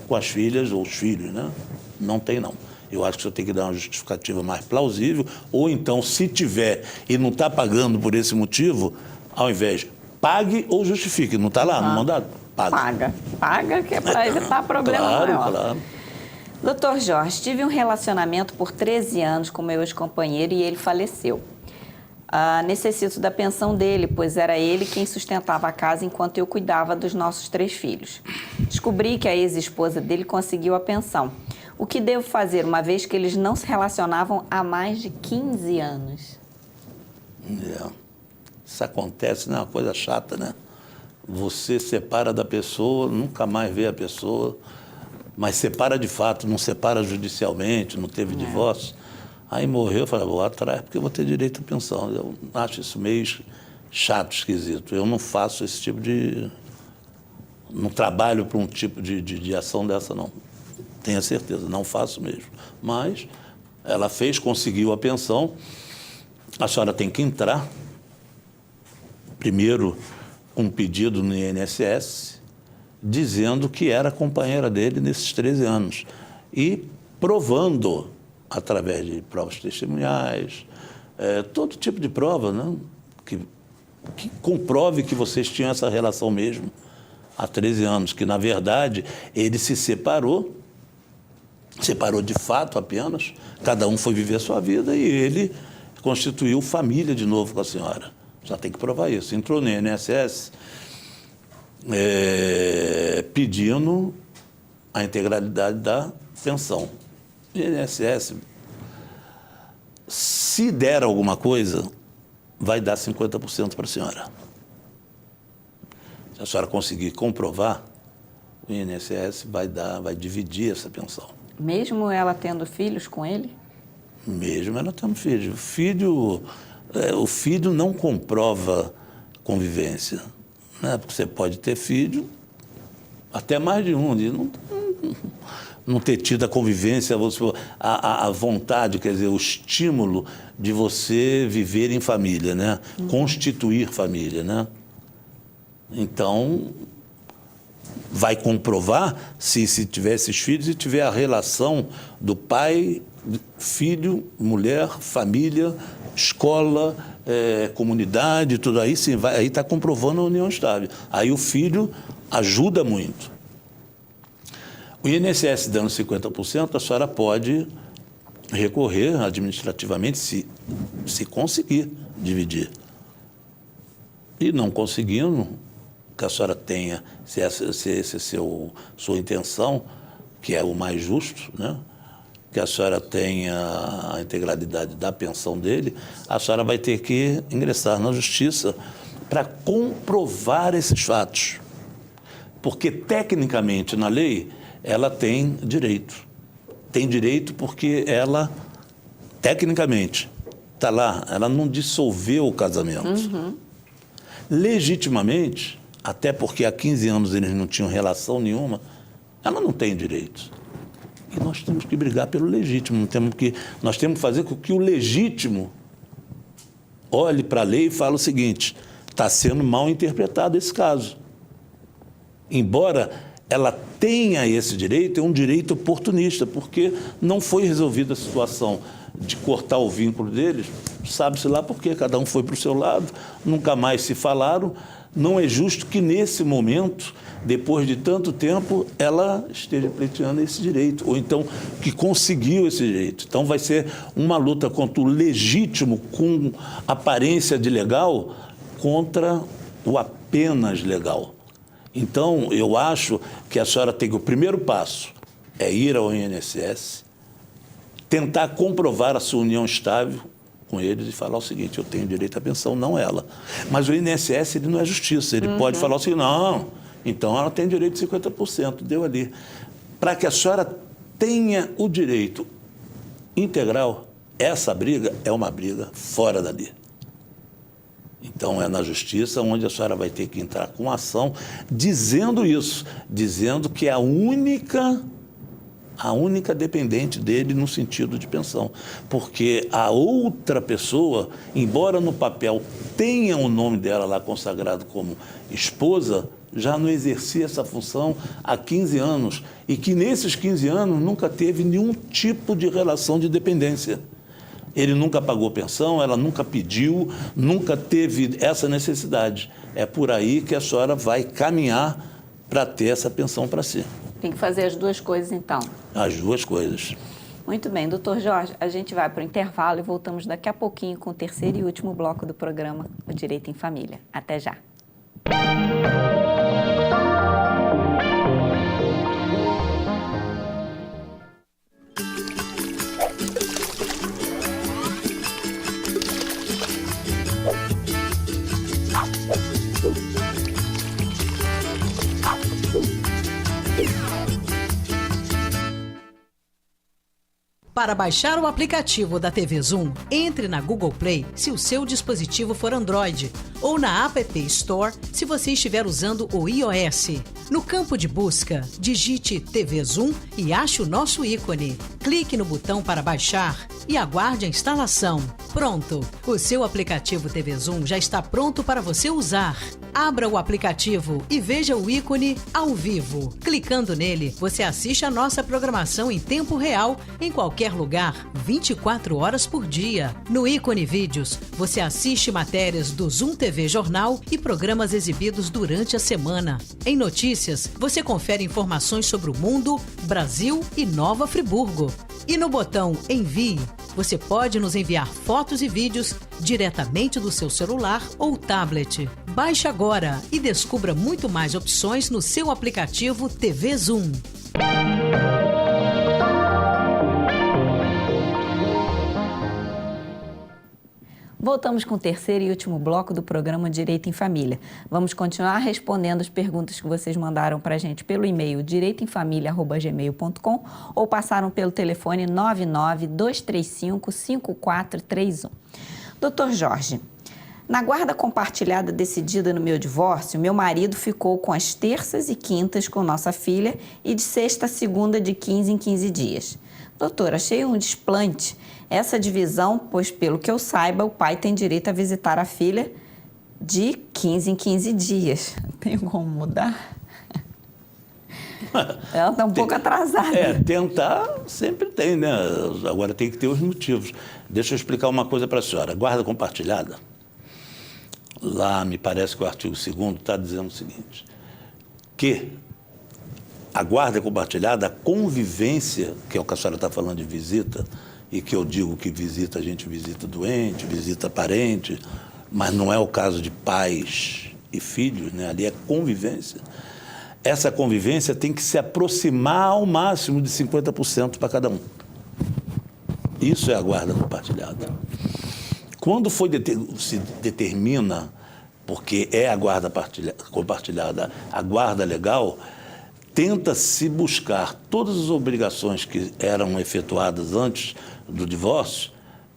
com as filhas ou os filhos, né? Não tem, não. Eu acho que o senhor tem que dar uma justificativa mais plausível, ou então, se tiver e não está pagando por esse motivo, ao invés pague ou justifique. Não está lá no mandado? Paga. Paga, que é para evitar problema maior. Claro. Doutor Jorge, tive um relacionamento por 13 anos com meu ex-companheiro e ele faleceu. Necessito da pensão dele, pois era ele quem sustentava a casa enquanto eu cuidava dos nossos 3 filhos. Descobri que a ex-esposa dele conseguiu a pensão. O que devo fazer, uma vez que eles não se relacionavam há mais de 15 anos? Isso acontece, né? É uma coisa chata, né? Você separa da pessoa, nunca mais vê a pessoa, mas separa de fato, não separa judicialmente, não teve divórcio. Aí morreu, eu falei, vou atrás porque eu vou ter direito à pensão. Eu acho isso meio chato, esquisito. Eu não faço esse tipo de... Não trabalho para um tipo de ação dessa, não. Tenha certeza, não faço mesmo. Mas ela fez, conseguiu a pensão, a senhora tem que entrar, primeiro, um pedido no INSS, dizendo que era companheira dele nesses 13 anos. E provando, através de provas testemunhais, todo tipo de prova, né? que comprove que vocês tinham essa relação mesmo há 13 anos, que, na verdade, ele se separou de fato apenas, cada um foi viver a sua vida e ele constituiu família de novo com a senhora. Já tem que provar isso. Entrou no INSS pedindo a integralidade da pensão. O INSS, se der alguma coisa, vai dar 50% para a senhora. Se a senhora conseguir comprovar, o INSS vai dividir essa pensão. Mesmo ela tendo filhos com ele? Mesmo ela tendo filho. O filho não comprova convivência, né? Porque você pode ter filho, até mais de um, e não ter tido a convivência, a vontade, quer dizer, o estímulo de você viver em família, né? Constituir família, né? Então, vai comprovar se tiver esses filhos e tiver a relação do pai, filho, mulher, família, escola, comunidade, tudo aí, sim, aí está comprovando a união estável. Aí o filho ajuda muito. O INSS dando 50%, a senhora pode recorrer administrativamente se conseguir dividir. E não conseguindo, que a senhora tenha, se essa é sua intenção, que é o mais justo, né? Que a senhora tenha a integralidade da pensão dele, a senhora vai ter que ingressar na justiça para comprovar esses fatos. Porque, tecnicamente, na lei, ela tem direito. Tem direito porque ela, tecnicamente, está lá, ela não dissolveu o casamento. Legitimamente, até porque há 15 anos eles não tinham relação nenhuma, ela não tem direito. E nós temos que brigar pelo legítimo, nós temos que fazer com que o legítimo olhe para a lei e fale o seguinte: está sendo mal interpretado esse caso. Embora ela tenha esse direito, é um direito oportunista, porque não foi resolvida a situação de cortar o vínculo deles, sabe-se lá por quê, cada um foi para o seu lado, nunca mais se falaram. Não é justo que, nesse momento, depois de tanto tempo, ela esteja pleiteando esse direito, ou então que conseguiu esse direito. Então, vai ser uma luta contra o legítimo, com aparência de legal, contra o apenas legal. Então, eu acho que a senhora tem que, o primeiro passo é ir ao INSS, tentar comprovar a sua união estável com eles e falar o seguinte: eu tenho direito à pensão, não ela. Mas o INSS, ele não é justiça, ele pode falar o seguinte: não, então ela tem direito de 50%, deu ali. Para que a senhora tenha o direito integral, essa briga é uma briga fora dali. Então, é na justiça onde a senhora vai ter que entrar com ação dizendo isso, dizendo que é a única dependente dele no sentido de pensão. Porque a outra pessoa, embora no papel tenha o nome dela lá consagrado como esposa, já não exercia essa função há 15 anos e que nesses 15 anos nunca teve nenhum tipo de relação de dependência. Ele nunca pagou pensão, ela nunca pediu, nunca teve essa necessidade. É por aí que a senhora vai caminhar para ter essa pensão para si. Tem que fazer as duas coisas, então. As duas coisas. Muito bem, doutor Jorge, a gente vai para o intervalo e voltamos daqui a pouquinho com o terceiro e último bloco do programa, o Direito em Família. Até já. Para baixar o aplicativo da TV Zoom, entre na Google Play se o seu dispositivo for Android ou na App Store se você estiver usando o iOS. No campo de busca, digite TV Zoom e ache o nosso ícone. Clique no botão para baixar e aguarde a instalação. Pronto! O seu aplicativo TV Zoom já está pronto para você usar. Abra o aplicativo e veja o ícone ao vivo. Clicando nele, você assiste a nossa programação em tempo real, em qualquer lugar, 24 horas por dia. No ícone Vídeos, você assiste matérias do Zoom TV Jornal e programas exibidos durante a semana. Em Notícias, você confere informações sobre o mundo, Brasil e Nova Friburgo. E no botão Envie, você pode nos enviar fotos e vídeos diretamente do seu celular ou tablet. Baixe agora e descubra muito mais opções no seu aplicativo TV Zoom. Voltamos com o terceiro e último bloco do programa Direito em Família. Vamos continuar respondendo as perguntas que vocês mandaram para a gente pelo e-mail direitoemfamilia@gmail.com ou passaram pelo telefone 99235-5431. Doutor Jorge, na guarda compartilhada decidida no meu divórcio, meu marido ficou com as terças e quintas com nossa filha e de sexta a segunda de 15 em 15 dias. Doutor, achei um desplante essa divisão, pois, pelo que eu saiba, o pai tem direito a visitar a filha de 15 em 15 dias. Tem como mudar? Ela está um pouco atrasada. Tentar sempre tem, né? Agora tem que ter os motivos. Deixa eu explicar uma coisa para a senhora. Guarda compartilhada, lá me parece que o artigo 2º está dizendo o seguinte, que a guarda compartilhada, a convivência, que é o que a senhora está falando de visita, e que eu digo que visita, a gente visita doente, visita parente, mas não é o caso de pais e filhos, né? Ali é convivência. Essa convivência tem que se aproximar ao máximo de 50% para cada um. Isso é a guarda compartilhada. Quando se determina, porque é a guarda compartilhada, a guarda legal, tenta-se buscar todas as obrigações que eram efetuadas antes do divórcio,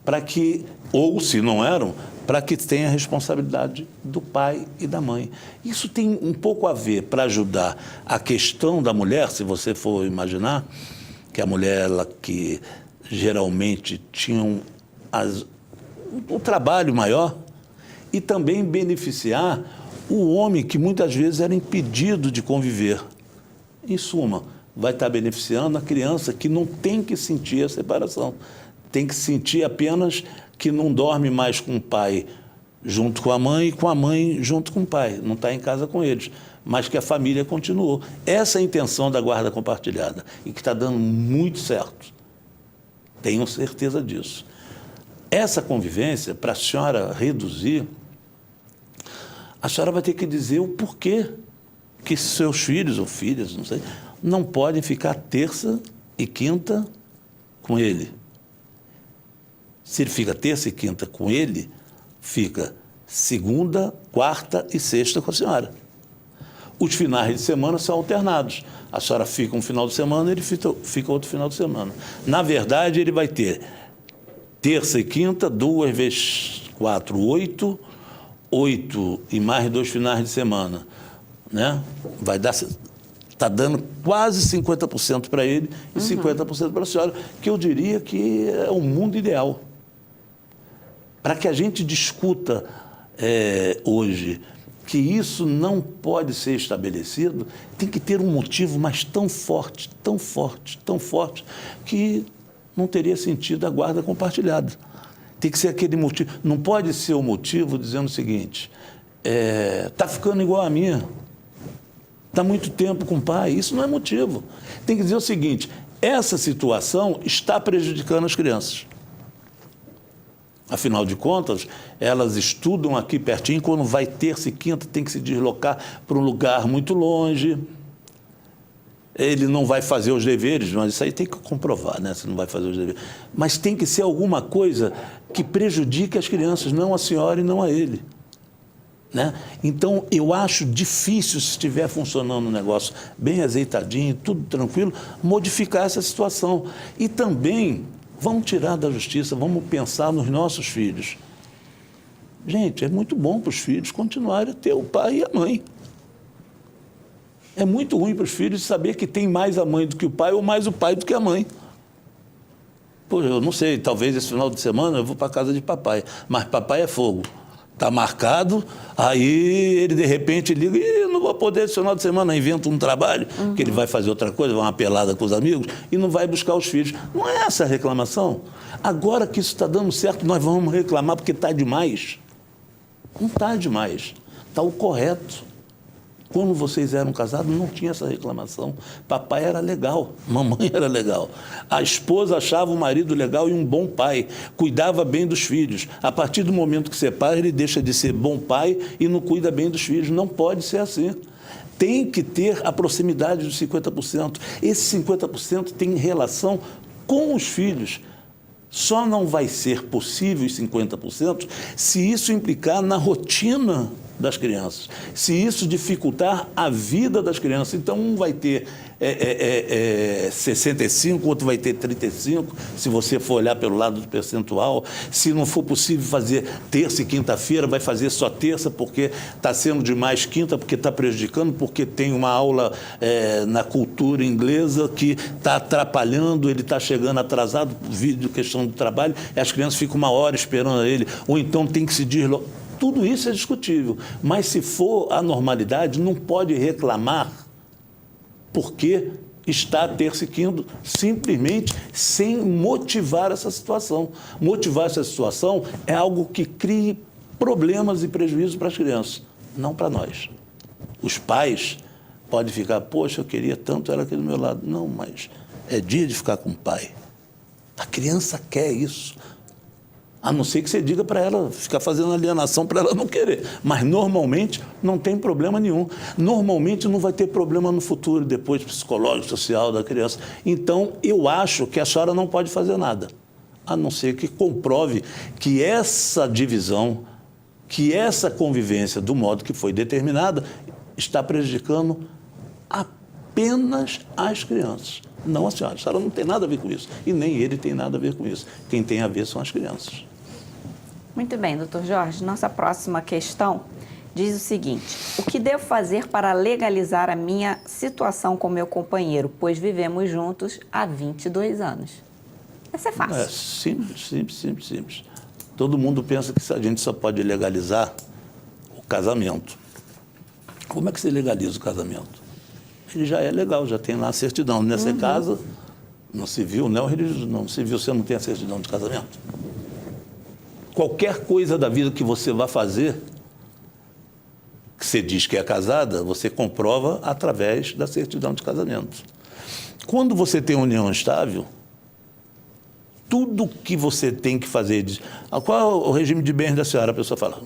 para que, ou se não eram, para que tenha a responsabilidade do pai e da mãe. Isso tem um pouco a ver para ajudar a questão da mulher, se você for imaginar, que a mulher ela que geralmente tinha o trabalho maior, e também beneficiar o homem que muitas vezes era impedido de conviver. Em suma, vai estar beneficiando a criança que não tem que sentir a separação. Tem que sentir apenas que não dorme mais com o pai junto com a mãe e com a mãe junto com o pai. Não está em casa com eles, mas que a família continuou. Essa é a intenção da guarda compartilhada e que está dando muito certo. Tenho certeza disso. Essa convivência, para a senhora reduzir, a senhora vai ter que dizer o porquê que seus filhos ou filhas, não sei, não podem ficar terça e quinta com ele. Se ele fica terça e quinta com ele, fica segunda, quarta e sexta com a senhora. Os finais de semana são alternados. A senhora fica um final de semana, ele fica outro final de semana. Na verdade, ele vai ter terça e quinta, 2 vezes 4, 8, 8 e mais 2 finais de semana, né? Está dando quase 50% para ele e 50% para a senhora, que eu diria que é o mundo ideal. Para que a gente discuta hoje que isso não pode ser estabelecido, tem que ter um motivo, mas tão forte, tão forte, tão forte, que não teria sentido a guarda compartilhada. Tem que ser aquele motivo. Não pode ser o motivo dizendo o seguinte, está ficando igual a minha. Está muito tempo com o pai, isso não é motivo. Tem que dizer o seguinte, essa situação está prejudicando as crianças. Afinal de contas, elas estudam aqui pertinho, quando vai terça e quinta tem que se deslocar para um lugar muito longe. Ele não vai fazer os deveres, mas isso aí tem que comprovar, né? Se não vai fazer os deveres. Mas tem que ser alguma coisa que prejudique as crianças, não a senhora e não a ele. Né? Então, eu acho difícil, se estiver funcionando um negócio bem azeitadinho, tudo tranquilo, modificar essa situação. E também, vamos tirar da justiça, vamos pensar nos nossos filhos. Gente, é muito bom para os filhos continuarem a ter o pai e a mãe. É muito ruim para os filhos saber que tem mais a mãe do que o pai ou mais o pai do que a mãe. Pô, eu não sei, talvez esse final de semana eu vou para a casa de papai, mas papai é fogo. Está marcado, aí ele de repente liga, não vou poder esse final de semana, inventa um trabalho, que ele vai fazer outra coisa, vai uma pelada com os amigos e não vai buscar os filhos. Não é essa a reclamação? Agora que isso está dando certo, nós vamos reclamar porque está demais. Não está demais, está o correto. Quando vocês eram casados, não tinha essa reclamação. Papai era legal, mamãe era legal. A esposa achava o marido legal e um bom pai, cuidava bem dos filhos. A partir do momento que separa, ele deixa de ser bom pai e não cuida bem dos filhos. Não pode ser assim. Tem que ter a proximidade dos 50%. Esse 50% tem relação com os filhos. Só não vai ser possível os 50% se isso implicar na rotina das crianças, se isso dificultar a vida das crianças. Então, um vai ter 65, outro vai ter 35, se você for olhar pelo lado do percentual. Se não for possível fazer terça e quinta-feira, vai fazer só terça, porque está sendo demais quinta, porque está prejudicando, porque tem uma aula na cultura inglesa que está atrapalhando, ele está chegando atrasado, vídeo, questão do trabalho, e as crianças ficam uma hora esperando ele, ou então tem que se deslocar. Tudo isso é discutível, mas se for a normalidade, não pode reclamar porque está terça e quinta, simplesmente sem motivar essa situação. Motivar essa situação é algo que crie problemas e prejuízos para as crianças, não para nós. Os pais podem ficar, poxa, eu queria tanto ela aqui do meu lado. Não, mas é dia de ficar com o pai. A criança quer isso. A não ser que você diga para ela ficar fazendo alienação para ela não querer. Mas, normalmente, não tem problema nenhum. Normalmente, não vai ter problema no futuro, depois psicológico, social da criança. Então, eu acho que a senhora não pode fazer nada, a não ser que comprove que essa divisão, que essa convivência, do modo que foi determinada, está prejudicando apenas as crianças. Não a senhora. A senhora não tem nada a ver com isso. E nem ele tem nada a ver com isso. Quem tem a ver são as crianças. Muito bem, doutor Jorge. Nossa próxima questão diz o seguinte: o que devo fazer para legalizar a minha situação com meu companheiro, pois vivemos juntos há 22 anos? Essa é fácil. É simples. Todo mundo pensa que a gente só pode legalizar o casamento. Como é que você legaliza o casamento? Ele já é legal, já tem lá a certidão. Nessa casa, no civil, não religioso, não. No civil você não tem a certidão de casamento. Qualquer coisa da vida que você vá fazer, que você diz que é casada, você comprova através da certidão de casamento. Quando você tem união estável, tudo que você tem que fazer... Qual é o regime de bens da senhora? A pessoa fala,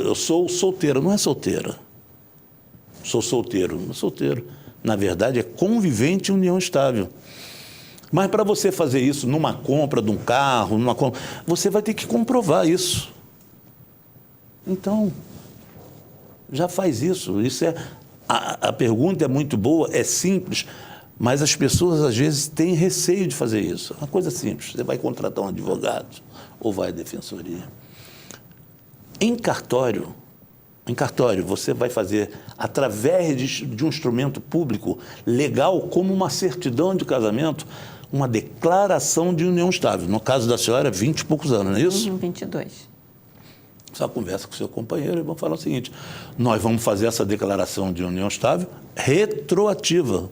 eu sou solteira. Não é solteira. Sou solteiro. Não é solteiro. Na verdade, é convivente em união estável. Mas para você fazer isso numa compra de um carro, você vai ter que comprovar isso. Então, já faz isso. A pergunta é muito boa, é simples, mas as pessoas às vezes têm receio de fazer isso. Uma coisa simples, você vai contratar um advogado ou vai à defensoria. Em cartório, você vai fazer, através de um instrumento público legal, como uma certidão de casamento, uma declaração de união estável. No caso da senhora, 20 e poucos anos, não é isso? 22. Só conversa com o seu companheiro e vão falar o seguinte: nós vamos fazer essa declaração de união estável retroativa.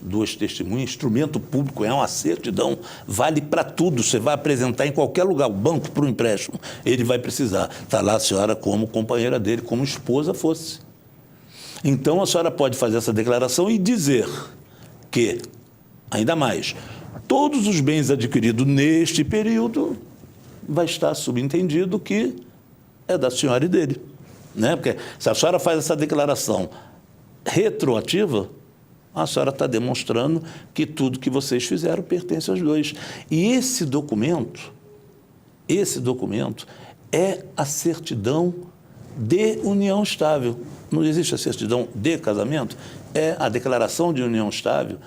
Duas testemunhas, instrumento público, é uma certidão, vale para tudo. Você vai apresentar em qualquer lugar, o banco para o empréstimo, ele vai precisar. Está lá a senhora como companheira dele, como esposa fosse. Então a senhora pode fazer essa declaração e dizer que, ainda mais, todos os bens adquiridos neste período vai estar subentendido que é da senhora e dele. Né? Porque se a senhora faz essa declaração retroativa, a senhora está demonstrando que tudo que vocês fizeram pertence aos dois. E esse documento é a certidão de união estável. Não existe a certidão de casamento, é a declaração de união estável,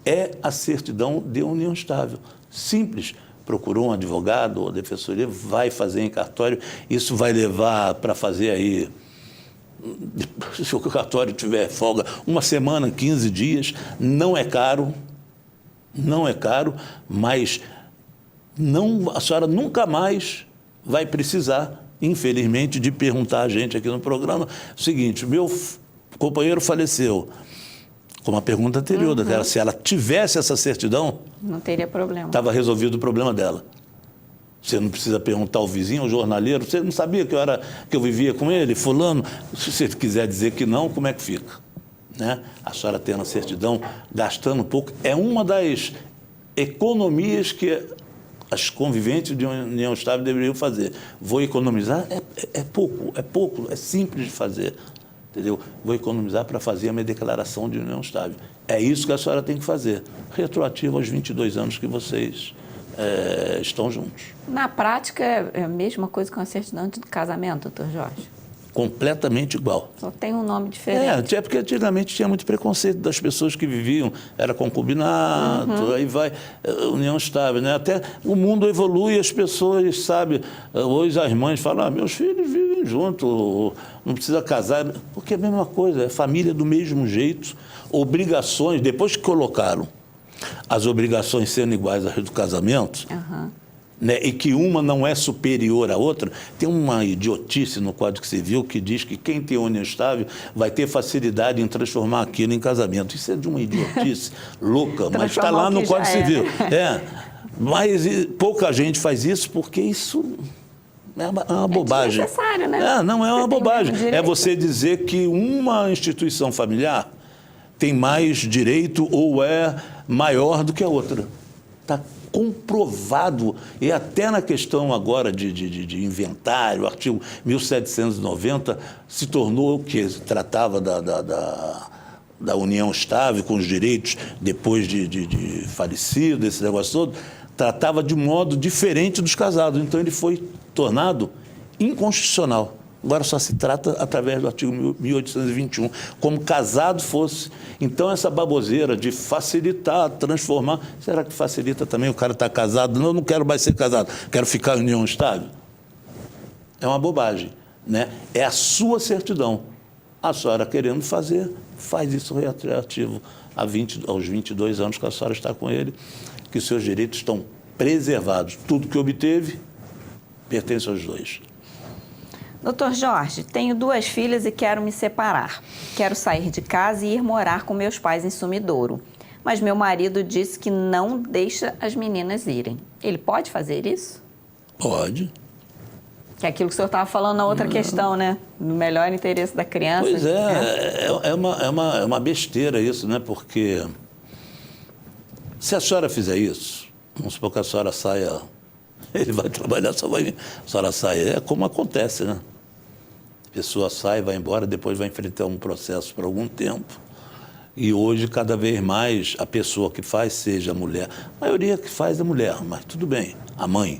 é a certidão de união estável. Simples. Procurou um advogado ou defensoria, vai fazer em cartório, isso vai levar para fazer aí, se o cartório tiver folga, 1 semana, 15 dias, não é caro, mas a senhora nunca mais vai precisar, infelizmente, de perguntar a gente aqui no programa o seguinte: meu companheiro faleceu, como a pergunta anterior, daquela, se ela tivesse essa certidão, não teria problema. Estava resolvido o problema dela. Você não precisa perguntar ao vizinho, ao jornaleiro, você não sabia que eu vivia com ele, fulano? Se você quiser dizer que não, como é que fica? Né? A senhora tendo a certidão, gastando um pouco, é uma das economias que as conviventes de união estável deveriam fazer. Vou economizar? É pouco, é simples de fazer. Entendeu? Vou economizar para fazer a minha declaração de união estável. É isso que a senhora tem que fazer, retroativo aos 22 anos que vocês estão juntos. Na prática, é a mesma coisa que uma certidão de casamento, doutor Jorge? Completamente igual. Só tem um nome diferente. É porque antigamente tinha muito preconceito das pessoas que viviam, era concubinato, aí vai, união estável, né? Até o mundo evolui, as pessoas, sabe, hoje as mães falam, meus filhos vivem juntos, não precisa casar, porque é a mesma coisa, é família do mesmo jeito, obrigações, depois que colocaram as obrigações sendo iguais às do casamento, né, e que uma não é superior à outra, tem uma idiotice no Código Civil que diz que quem tem união estável vai ter facilidade em transformar aquilo em casamento. Isso é de uma idiotice louca, mas está lá no Código Civil. Mas pouca gente faz isso porque isso é uma bobagem. É desnecessário, né? Não é uma bobagem. É você dizer que uma instituição familiar tem mais direito ou é maior do que a outra. Está comprovado, e até na questão agora de inventário, o artigo 1790 se tornou, que tratava da união estável com os direitos depois de falecido, esse negócio todo, tratava de modo diferente dos casados. Então ele foi tornado inconstitucional. Agora só se trata através do artigo 1821, como casado fosse. Então essa baboseira de facilitar, transformar, será que facilita também o cara estar casado? Não, eu não quero mais ser casado, quero ficar em união estável. É uma bobagem, né? É a sua certidão. A senhora querendo fazer, faz isso retroativo aos 22 anos que a senhora está com ele, que os seus direitos estão preservados. Tudo que obteve pertence aos dois. Doutor Jorge, tenho 2 filhas e quero me separar. Quero sair de casa e ir morar com meus pais em Sumidouro. Mas meu marido disse que não deixa as meninas irem. Ele pode fazer isso? Pode. Que é aquilo que o senhor estava falando na outra questão, né? No melhor interesse da criança. Pois é uma besteira isso, né? Porque se a senhora fizer isso, vamos supor que a senhora saia, ele vai trabalhar, só vai vir, a senhora sai, é como acontece, né? A pessoa sai, vai embora, depois vai enfrentar um processo por algum tempo. E hoje, cada vez mais, a pessoa que faz seja a mulher. A maioria que faz é mulher, mas tudo bem, a mãe.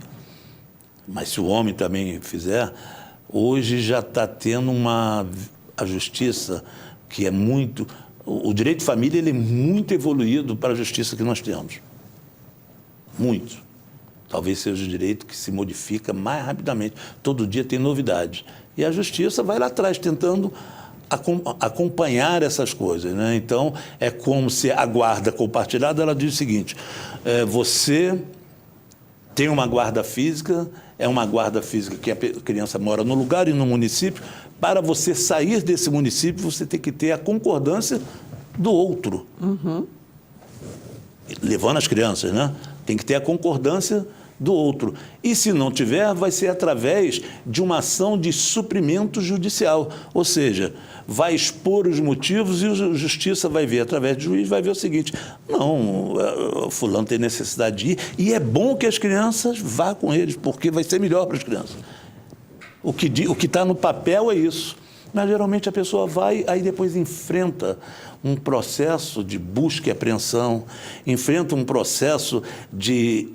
Mas se o homem também fizer, hoje já está tendo a justiça que é muito... O direito de família ele é muito evoluído para a justiça que nós temos. Muito. Talvez seja o direito que se modifica mais rapidamente. Todo dia tem novidades. E a justiça vai lá atrás tentando acompanhar essas coisas, né? Então, é como se a guarda compartilhada, ela diz o seguinte, você tem uma guarda física, é uma guarda física que a criança mora no lugar e no município. Para você sair desse município, você tem que ter a concordância do outro. Levando as crianças, né? Tem que ter a concordância do outro. E se não tiver, vai ser através de uma ação de suprimento judicial. Ou seja, vai expor os motivos e a justiça vai ver, através do juiz, vai ver o seguinte, não, o fulano tem necessidade de ir, e é bom que as crianças vá com eles, porque vai ser melhor para as crianças. O que está no papel é isso. Mas geralmente a pessoa vai, aí depois enfrenta um processo de busca e apreensão, enfrenta um processo de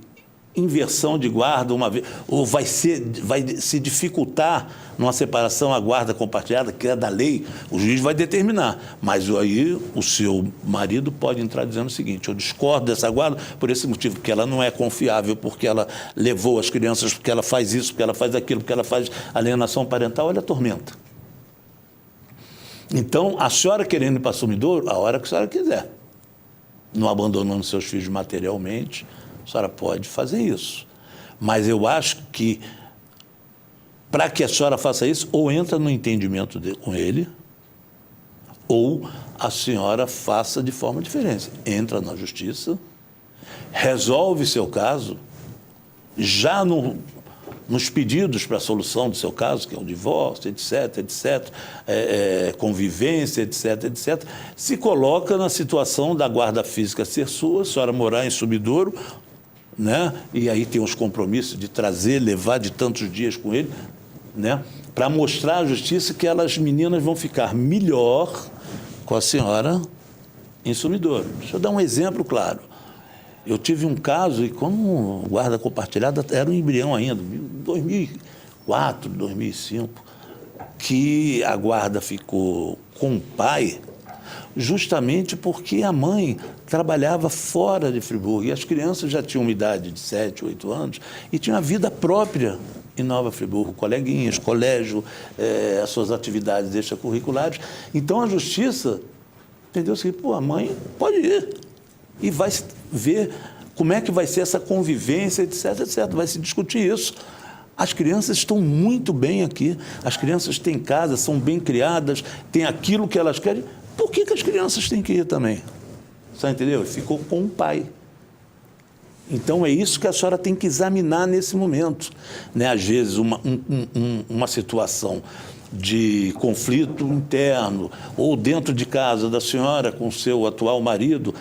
inversão de guarda uma vez, ou vai se dificultar numa separação a guarda compartilhada, que é da lei, o juiz vai determinar. Mas aí o seu marido pode entrar dizendo o seguinte, eu discordo dessa guarda por esse motivo, porque ela não é confiável, porque ela levou as crianças, porque ela faz isso, porque ela faz aquilo, porque ela faz alienação parental, olha a tormenta. Então, a senhora querendo ir para Sumidouro, a hora que a senhora quiser, não abandonando seus filhos materialmente, a senhora pode fazer isso. Mas eu acho que, para que a senhora faça isso, ou entra no entendimento com ele, ou a senhora faça de forma diferente. Entra na justiça, resolve seu caso, já nos pedidos para a solução do seu caso, que é o divórcio, etc., convivência, etc., se coloca na situação da guarda física ser sua, a senhora morar em Sumidouro, né? E aí tem os compromissos de trazer, levar de tantos dias com ele, né? Para mostrar à justiça que as meninas vão ficar melhor com a senhora em Sumidouro. Deixa eu dar um exemplo claro. Eu tive um caso, e como guarda compartilhada era um embrião ainda, 2004, 2005, que a guarda ficou com o pai justamente porque a mãe trabalhava fora de Friburgo e as crianças já tinham uma idade de 7, 8 anos e tinham a vida própria em Nova Friburgo, coleguinhas, colégio, as suas atividades extracurriculares. Então a justiça entendeu assim, a mãe pode ir e vai ver como é que vai ser essa convivência, etc., vai se discutir isso. As crianças estão muito bem aqui, as crianças têm casa, são bem criadas, têm aquilo que elas querem. Por que as crianças têm que ir também? Você entendeu? Ficou com o pai. Então, é isso que a senhora tem que examinar nesse momento. Né? Às vezes, uma situação de conflito interno ou dentro de casa da senhora com seu atual marido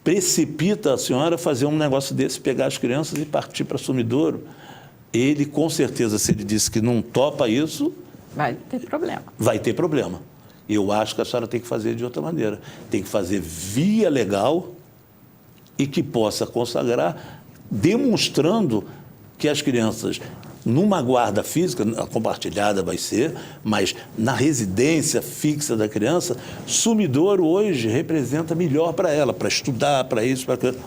precipita a senhora fazer um negócio desse, pegar as crianças e partir para Sumidouro. Ele, com certeza, se ele disse que não topa isso... Vai ter problema. Vai ter problema. Eu acho que a senhora tem que fazer de outra maneira. Tem que fazer via legal e que possa consagrar, demonstrando que as crianças, numa guarda física, compartilhada vai ser, mas na residência fixa da criança, Sumidouro hoje representa melhor para ela, para estudar, para isso, para aquilo.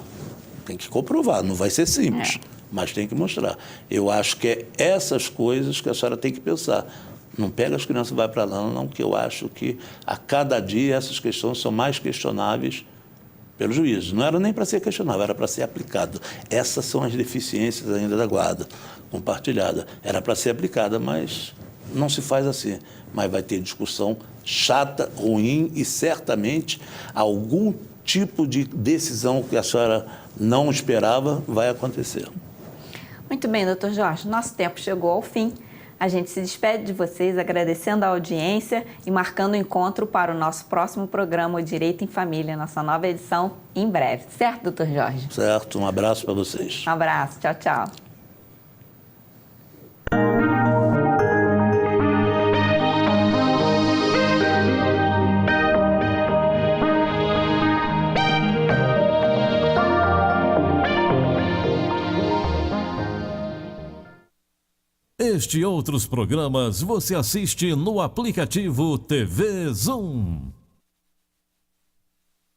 Tem que comprovar, não vai ser simples, mas tem que mostrar. Eu acho que é essas coisas que a senhora tem que pensar. Não pega as crianças e vai para lá, não, que eu acho que a cada dia essas questões são mais questionáveis pelo juiz. Não era nem para ser questionável, era para ser aplicado. Essas são as deficiências ainda da guarda compartilhada. Era para ser aplicada, mas não se faz assim. Mas vai ter discussão chata, ruim e certamente algum tipo de decisão que a senhora não esperava vai acontecer. Muito bem, doutor Jorge, nosso tempo chegou ao fim. A gente se despede de vocês agradecendo a audiência e marcando o encontro para o nosso próximo programa, o Direito em Família, nossa nova edição, em breve. Certo, doutor Jorge? Certo, um abraço para vocês. Um abraço, tchau, tchau. Este e outros programas você assiste no aplicativo TV Zoom.